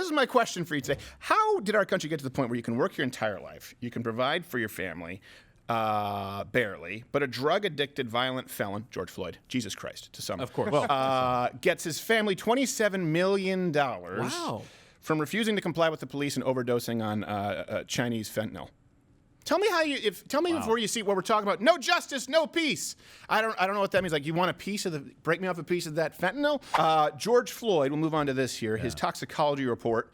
is my question for you today. How did our country get to the point where you can work your entire life, you can provide for your family, barely, but a drug-addicted violent felon, George Floyd, Jesus Christ, to some, of course, well, gets his family $27 million from refusing to comply with the police and overdosing on Chinese fentanyl? Tell me how you. Tell me before you see what we're talking about. No justice, no peace. I don't know what that means. Like, you want a piece of the? Break me off a piece of that fentanyl. George Floyd. We'll move on to this here. His toxicology report.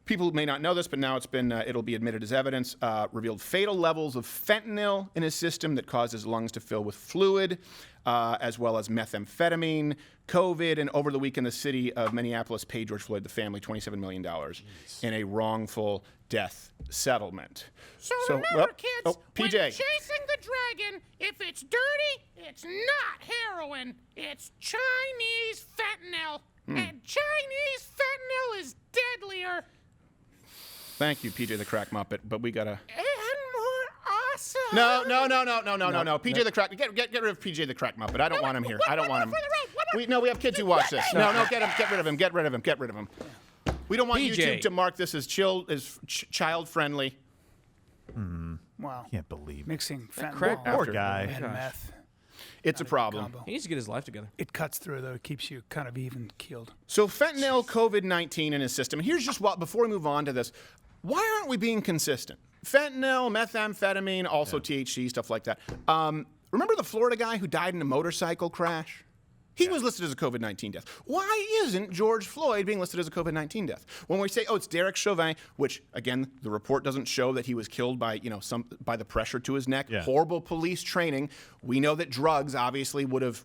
People may not know this, but now it'll be admitted as evidence. Revealed fatal levels of fentanyl in his system that caused his lungs to fill with fluid, as well as methamphetamine, COVID, and over the weekend, the city of Minneapolis paid George Floyd, the family, $27 million in a wrongful death settlement. So remember, kids, PJ. when chasing the dragon, if it's dirty, it's not heroin. It's Chinese fentanyl. And Chinese fentanyl is deadlier. Thank you, PJ the Crack Muppet, but we gotta... And more awesome. No. PJ the Crack... Get rid of PJ the Crack Muppet. I don't want him here. I don't want him. We have kids who watch this. No, get rid of him. We don't want YouTube to mark this as child-friendly. Wow. Can't believe mixing fentanyl crack poor guy. and meth. It's a problem. Combo. He needs to get his life together. It cuts through, though. It keeps you kind of even keeled. So fentanyl, COVID-19 in his system. Here's just what, before we move on to this, why aren't we being consistent? Fentanyl, methamphetamine, also THC, stuff like that. Remember the Florida guy who died in a motorcycle crash? He was listed as a COVID-19 death. Why isn't George Floyd being listed as a COVID-19 death? When we say, oh, it's Derek Chauvin, which, again, the report doesn't show that he was killed by, by the pressure to his neck. Yeah. Horrible police training. We know that drugs obviously would have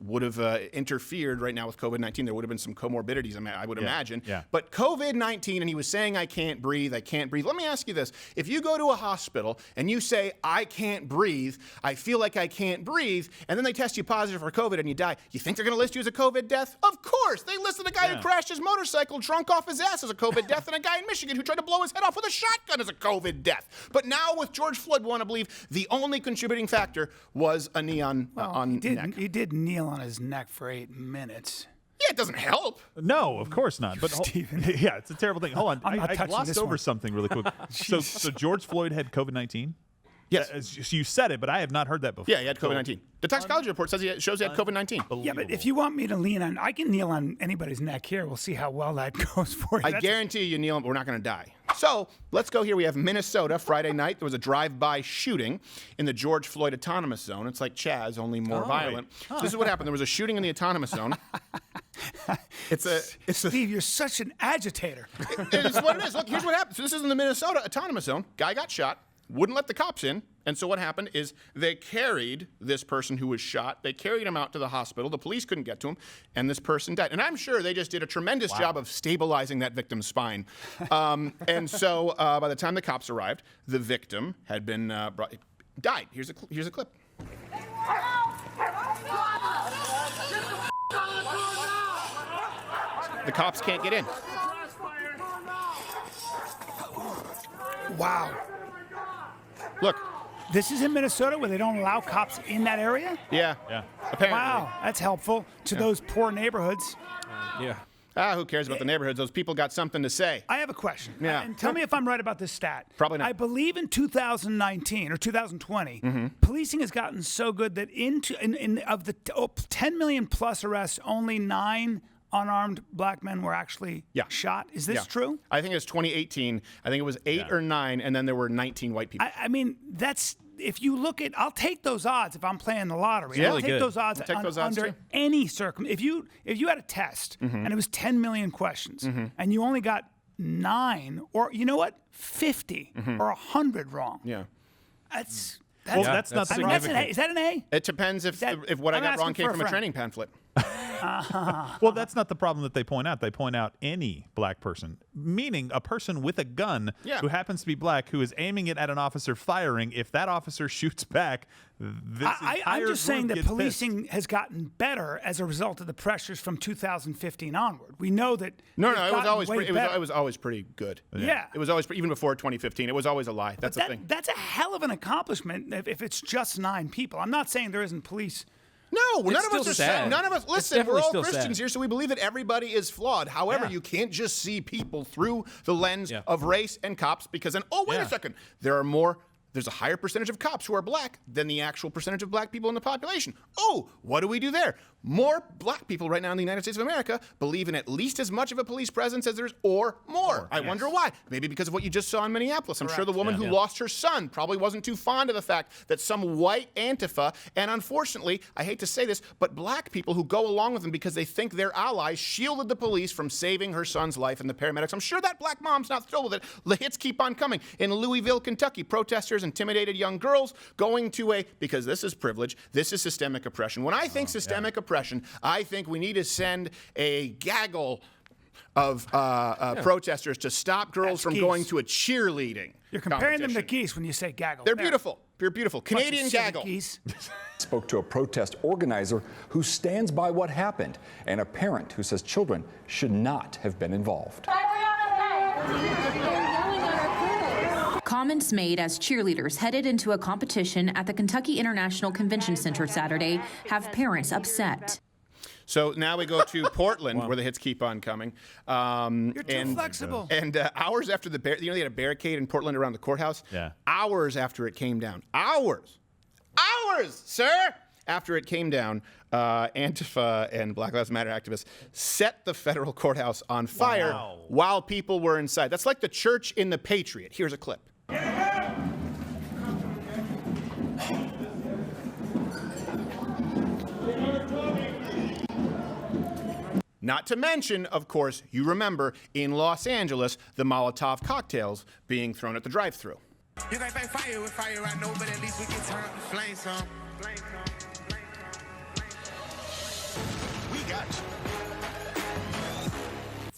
interfered right now with COVID-19. There would have been some comorbidities, I would imagine. Yeah. But COVID-19, and he was saying, I can't breathe. Let me ask you this. If you go to a hospital and you say, I can't breathe, I feel like I can't breathe, and then they test you positive for COVID and you die, you think they're going to list you as a COVID death? Of course. They listed a guy who crashed his motorcycle drunk off his ass as a COVID death, and a guy in Michigan who tried to blow his head off with a shotgun as a COVID death. But now with George Floyd, we want to believe the only contributing factor was a knee on neck. He did kneel on his neck for 8 minutes. Yeah, it doesn't help. No, of course not. But Steven. Yeah, it's a terrible thing. Hold on. I glossed over one. something really quick. so George Floyd had COVID-19? Yes. You said it, but I have not heard that before. Yeah, he had COVID-19. The toxicology report shows he had COVID-19. Yeah, but if you want me to lean on, I can kneel on anybody's neck here. We'll see how well that goes for you. I guarantee you kneel, but we're not going to die. So let's go here. We have Minnesota. Friday night, there was a drive-by shooting in the George Floyd Autonomous Zone. It's like Chaz, only more violent. So this is what happened. There was a shooting in the Autonomous Zone. Steve, you're such an agitator. It's what it is. Look, here's what happened. So this is in the Minnesota Autonomous Zone. Guy got shot. Wouldn't let the cops in. And so what happened is they carried this person who was shot. They carried him out to the hospital. The police couldn't get to him, and this person died. And I'm sure they just did a tremendous job of stabilizing that victim's spine. And so by the time the cops arrived, the victim had been died. Here's a clip. The cops can't get in. Wow. Look. This is in Minnesota where they don't allow cops in that area? Yeah. Apparently. Wow, that's helpful to those poor neighborhoods. Who cares about the neighborhoods? Those people got something to say. I have a question. Yeah. And tell me if I'm right about this stat. Probably not. I believe in 2019 or 2020, policing has gotten so good that of the 10 million plus arrests, only 9 unarmed black men were actually shot. Is this true? I think it's 2018. I think it was 8 or 9, and then there were 19 white people. I mean, that's... If you look at, I'll take those odds if I'm playing the lottery. Yeah, I'll take those odds under too. any circumstance. If you had a test and it was 10 million questions and you only got 9 or 50 or 100 wrong. Yeah. That's not significant. Is that an A? It depends if what I got wrong came from a training pamphlet. Well, that's not the problem that they point out. They point out any black person, meaning a person with a gun who happens to be black who is aiming it at an officer firing. If that officer shoots back, I'm just saying that policing has gotten better as a result of the pressures from 2015 onward. We know that. No, it was always pretty good. Yeah. It was always, even before 2015, it was always a lie. That's the thing. That's a hell of an accomplishment if it's just 9 people. I'm not saying there isn't police No, none of still us are sad. None of us. It's Listen, we're definitely all still Christians sad. here, so we believe that everybody is flawed. However, Yeah. you can't just see people through the lens Yeah. of race and cops because then, oh, wait a second, there's a higher percentage of cops who are black than the actual percentage of black people in the population. Oh, what do we do there? More black people right now in the United States of America believe in at least as much of a police presence as there's or more. I wonder why. Maybe because of what you just saw in Minneapolis. I'm sure the woman who lost her son probably wasn't too fond of the fact that some white Antifa, and unfortunately, I hate to say this, but black people who go along with them because they think their allies shielded the police from saving her son's life and the paramedics. I'm sure that black mom's not thrilled with it. The hits keep on coming. In Louisville, Kentucky, protesters intimidated young girls going to because this is privilege, this is systemic oppression. When I think systemic oppression, I think we need to send a gaggle of protesters to stop girls from going to a cheerleading. You're comparing them to competition. geese when you say gaggle. They're beautiful. They're beautiful. Canadian silly gaggle. geese. Spoke to a protest organizer who stands by what happened and a parent who says children should not have been involved. Comments made as cheerleaders headed into a competition at the Kentucky International Convention Center Saturday have parents upset. So now we go to Portland, where the hits keep on coming. You're too flexible. And hours after they had a barricade in Portland around the courthouse. Yeah. Hours after it came down. Hours, sir. After it came down, Antifa and Black Lives Matter activists set the federal courthouse on fire while people were inside. That's like the church in The Patriot. Here's a clip. Not to mention, of course, you remember in Los Angeles, the Molotov cocktails being thrown at the drive-thru. You can fight fire with fire, I know, but at least we can turn up the flame some. We got you.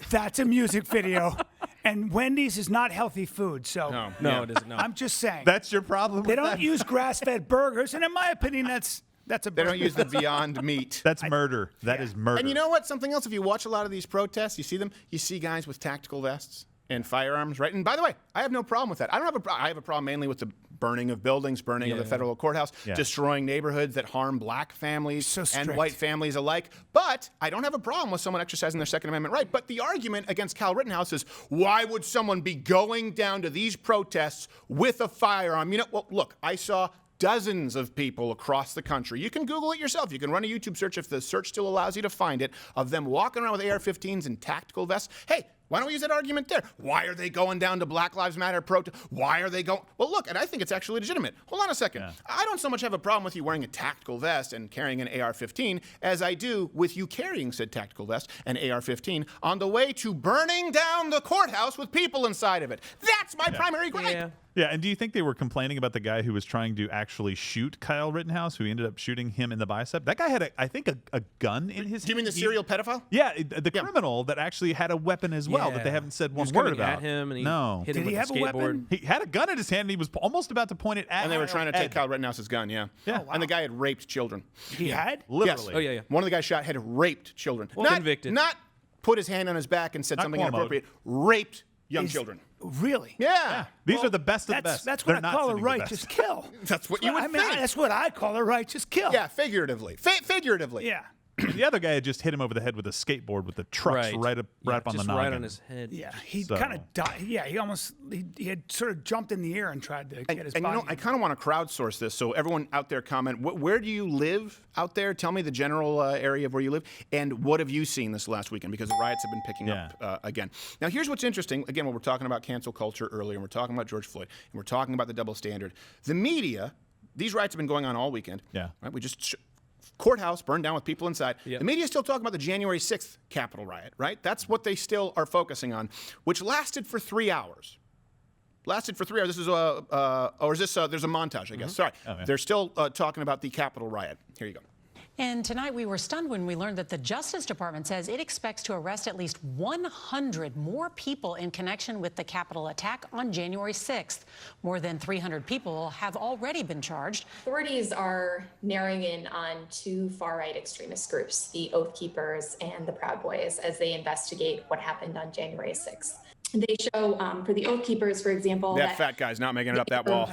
That's a music video. And Wendy's is not healthy food, so No, it isn't. No. I'm just saying. That's your problem with They that? don't use grass-fed burgers, and in my opinion, that's a They burger. don't use the Beyond Meat. That's murder. That is murder. And you know what? Something else, if you watch a lot of these protests, you see them, you see guys with tactical vests and firearms, right? And by the way, I have no problem with that. I have a problem mainly with the burning of buildings, burning of the federal courthouse, destroying neighborhoods that harm black families and white families alike. But I don't have a problem with someone exercising their Second Amendment right. But the argument against Kyle Rittenhouse is, why would someone be going down to these protests with a firearm? You know, well, look, I saw dozens of people across the country. You can Google it yourself. You can run a YouTube search if the search still allows you to find it, of them walking around with AR-15s and tactical vests. Hey, why don't we use that argument there? Why are they going down to Black Lives Matter protest? Why are they going? Well, look, and I think it's actually legitimate. Hold on a second. Yeah. I don't so much have a problem with you wearing a tactical vest and carrying an AR-15 as I do with you carrying said tactical vest and AR-15 on the way to burning down the courthouse with people inside of it. That's my primary gripe. Yeah, and do you think they were complaining about the guy who was trying to actually shoot Kyle Rittenhouse, who ended up shooting him in the bicep? That guy had, I think, a gun in his hand. Do you mean the serial pedophile? Yeah, the criminal that actually had a weapon as well that they haven't said one word about. At him and he hit Did him with he have a weapon? He had a gun in his hand, and he was almost about to point it at him. And they were trying to take Kyle Rittenhouse's gun, Yeah. Oh, wow. And the guy had raped children. He had? Literally. Yes. Oh, yeah. One of the guys shot had raped children. Well, convicted. Not put his hand on his back and said Not something Cuomo. inappropriate. Raped young children. Really? Yeah. These are the best of the best. That's They're what I not call a sitting the righteous best. kill. That's what you would I mean, think. that's what I call a righteous kill. Yeah, figuratively. Figuratively. Yeah. The other guy had just hit him over the head with a skateboard with the trucks right up on the just noggin. right on his head. Yeah, he So- kind of died. Yeah, he had sort of jumped in the air and tried to get his And you body. know, I kind of want to crowdsource this, so everyone out there comment, where do you live out there? Tell me the general area of where you live, and what have you seen this last weekend? Because the riots have been picking up again. Now, here's what's interesting. Again, when we're talking about cancel culture earlier, and we're talking about George Floyd, and we're talking about the double standard, the media, these riots have been going on all weekend. Yeah. Right? We just... courthouse burned down with people inside. Yep. The media is still talking about the January 6th Capitol riot, right? That's what they still are focusing on, which lasted for 3 hours. This is or is this? There's a montage, I guess. Sorry. Oh, yeah. They're still talking about the Capitol riot. Here you go. And tonight we were stunned when we learned that the Justice Department says it expects to arrest at least 100 more people in connection with the Capitol attack on January 6th. More than 300 people have already been charged. Authorities are narrowing in on two far-right extremist groups, the Oath Keepers and the Proud Boys, as they investigate what happened on January 6th. they show for the Oath Keepers, for example, that fat guy's not making it up that wall.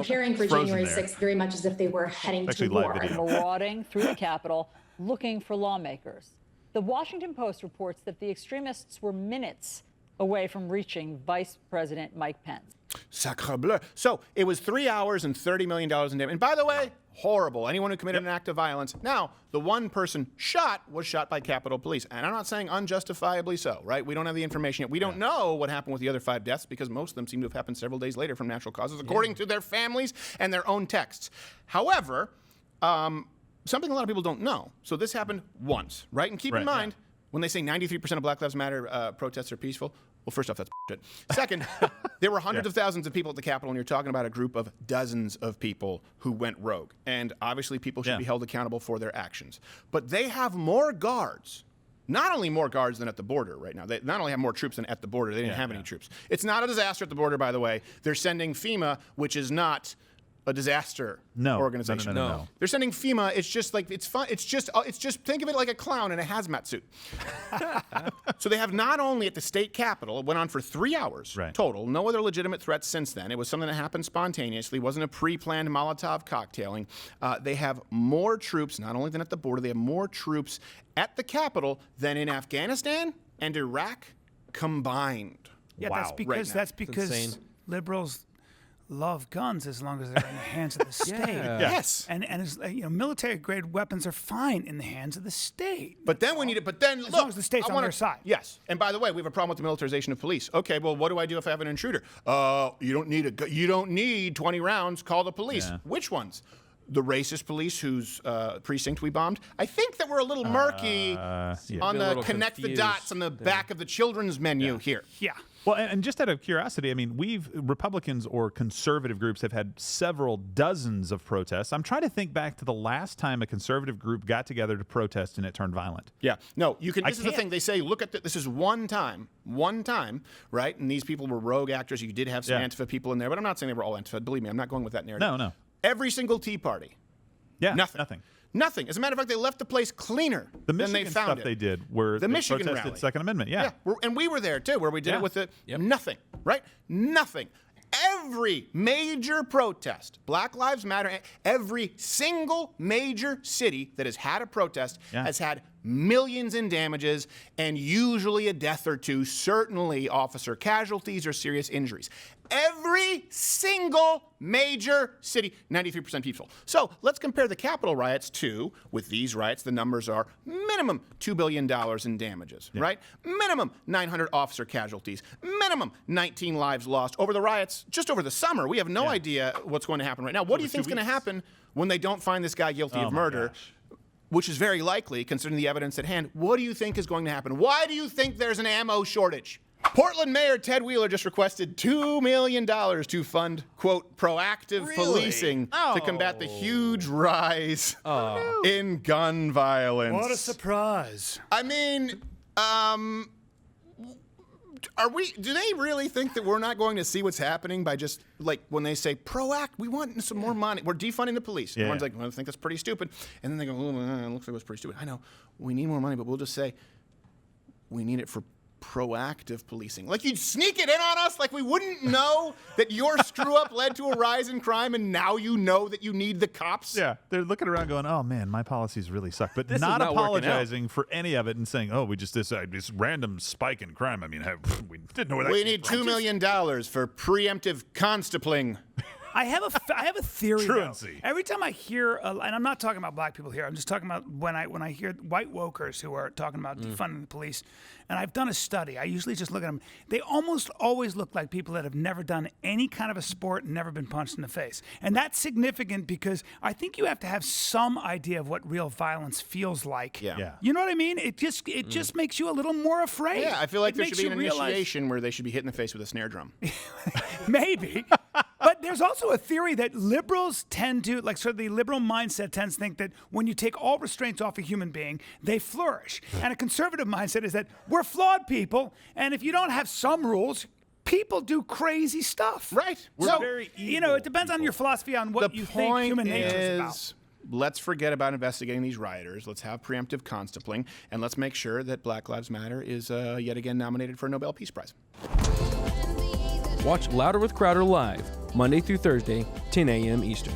preparing for Frozen January there. 6th very much as if they were heading Actually, to live war. video. Marauding through the Capitol, looking for lawmakers. The Washington Post reports that the extremists were minutes away from reaching Vice President Mike Pence. Sacre bleu. So it was 3 hours and $30 million in damage. And by the way, horrible. Anyone who committed an act of violence. Now, the one person shot was shot by Capitol Police. And I'm not saying unjustifiably so, right? We don't have the information yet. We don't know what happened with the other 5 deaths because most of them seem to have happened several days later from natural causes, according to their families and their own texts. However, something a lot of people don't know. So this happened once, right? And keep in mind, when they say 93% of Black Lives Matter protests are peaceful, well, first off, that's bullshit. Second, there were hundreds of thousands of people at the Capitol, and you're talking about a group of dozens of people who went rogue. And obviously, people should be held accountable for their actions. But they have more guards, not only more guards than at the border right now. They not only have more troops than at the border, they didn't have any troops. It's not a disaster at the border, by the way. They're sending FEMA, which is not a disaster organization. No. They're sending FEMA. It's just like, it's fun. It's just think of it like a clown in a hazmat suit. So they have not only at the state capitol, it went on for 3 hours total, no other legitimate threats since then. It was something that happened spontaneously, wasn't a pre-planned Molotov cocktailing. They have more troops, not only than at the border, they have more troops at the Capitol than in Afghanistan and Iraq combined. Yeah, that's because liberals love guns as long as they're in the hands of the state. Yes. And as, military grade weapons are fine in the hands of the state. But then we need it. But then as look, long as the state's on their side. Yes. And by the way, we have a problem with the militarization of police. Okay, well, what do I do if I have an intruder? You don't need 20 rounds. Call the police. Yeah. Which ones? The racist police whose precinct we bombed? I think that we're a little murky on the connect the dots on the back of the children's menu here. Yeah. Well, and just out of curiosity, I mean, Republicans or conservative groups have had several dozens of protests. I'm trying to think back to the last time a conservative group got together to protest and it turned violent. Yeah. No, you can. This is the thing. They say, look at this is one time, right? And these people were rogue actors. You did have some Antifa people in there, but I'm not saying they were all Antifa. Believe me, I'm not going with that narrative. No. Every single Tea Party. Yeah. Nothing. As a matter of fact, they left the place cleaner than they found stuff it. They did were the Michigan protested rally. Second Amendment. Yeah. And we were there too, where we did it with nothing, right? Nothing. Every major protest, Black Lives Matter, every single major city that has had a protest has had millions in damages and usually a death or two, certainly officer casualties or serious injuries. Every single major city, 93% peaceful. So let's compare the Capitol riots with these riots, the numbers are minimum $2 billion in damages, right? Minimum 900 officer casualties, minimum 19 lives lost. Over the riots, just over the summer, we have no idea what's going to happen right now. What do you think is going to happen when they don't find this guy guilty of murder? Which is very likely, considering the evidence at hand. What do you think is going to happen? Why do you think there's an ammo shortage? Portland Mayor Ted Wheeler just requested $2 million to fund, quote, proactive policing to combat the huge rise in gun violence. What a surprise. I mean, do they really think that we're not going to see what's happening by just, like, when they say we want some more money, we're defunding the police. Everyone's like, well, I think that's pretty stupid. And then they go, it looks like it was pretty stupid. I know, we need more money, but we'll just say we need it for proactive policing. Like, you'd sneak it in on us like we wouldn't know that your screw-up led to a rise in crime, and now you know that you need the cops? Yeah, they're looking around going, oh, man, my policies really suck. But This is not not apologizing for any of it and saying, oh, we just decided this random spike in crime. I mean, we didn't know where that We came need from. $2 million for preemptive constapling. I have a theory. Truancy. Every time I hear, and I'm not talking about black people here. I'm just talking about when I hear white wokers who are talking about defunding the police. And I've done a study. I usually just look at them. They almost always look like people that have never done any kind of a sport and never been punched in the face. And that's significant because I think you have to have some idea of what real violence feels like. Yeah. You know what I mean? It just makes you a little more afraid. Yeah, I feel like there should be an realize, initiation where they should be hit in the face with a snare drum. Maybe. But there's also a theory that liberals tend to, like, sort of the liberal mindset tends to think that when you take all restraints off a human being, they flourish. And a conservative mindset is that we're flawed people, and if you don't have some rules, people do crazy stuff. Right. We're So, very it depends on your philosophy on what you think human nature is about. let's forget about investigating these rioters. Let's have preemptive constapling, and let's make sure that Black Lives Matter is yet again nominated for a Nobel Peace Prize. Watch Louder with Crowder live, Monday through Thursday, 10 a.m. Eastern.